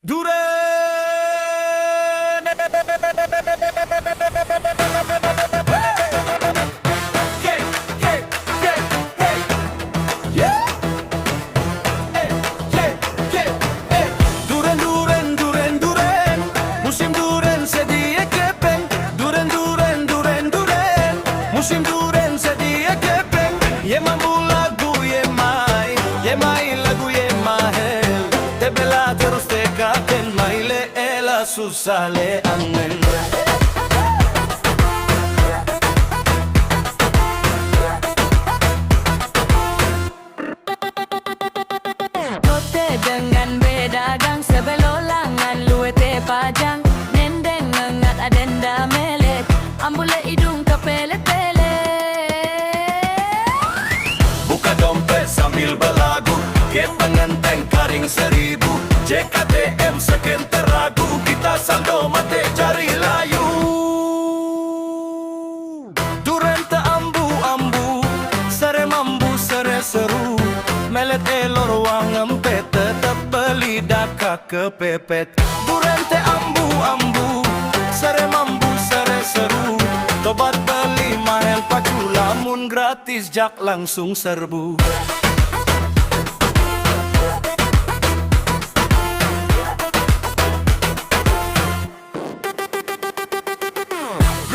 Duren. Hey, hey, hey, hey. Yeah. Hey, hey, hey, hey. Duren, duren, duren, duren. Musim duren sedia kepeng. Duren, duren, duren, duren. Musim duren sedia kepeng. Ye mambu lagu ye mai lagu ye mahel. Te bela terus te kaken maile ela susale angen. Kote dengan bedagang sebelolangan luete pajang nendeng ngengat adenda melet ambule hidung kepelet-pelet. Buka dompet sambil belagu, ke pengenteng karing 1000. JKTM sekian teragu, kita saldo mate cari layu. Duren ta ambu-ambu, sere mambu sere seru. Melet elor wang empet, tetap beli daka kepepet. Duren te ambu-ambu, sere mambu sere seru. Tobat beli mahel pacu, lamun gratis jak langsung serbu.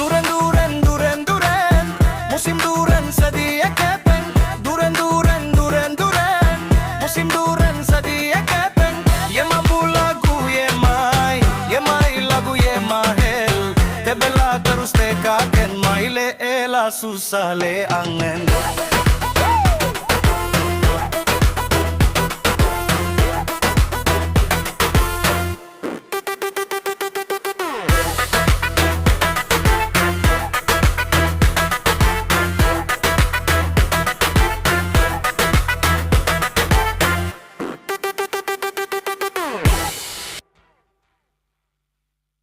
Duren, duren, duren, duren. Musim duren sedia kepeng. Duren, duren, duren, duren. Musim duren sedia kepeng. Ye mambu lagu ye mai lagu ye mahel. Te bela terus te kaken maile ela susale angen.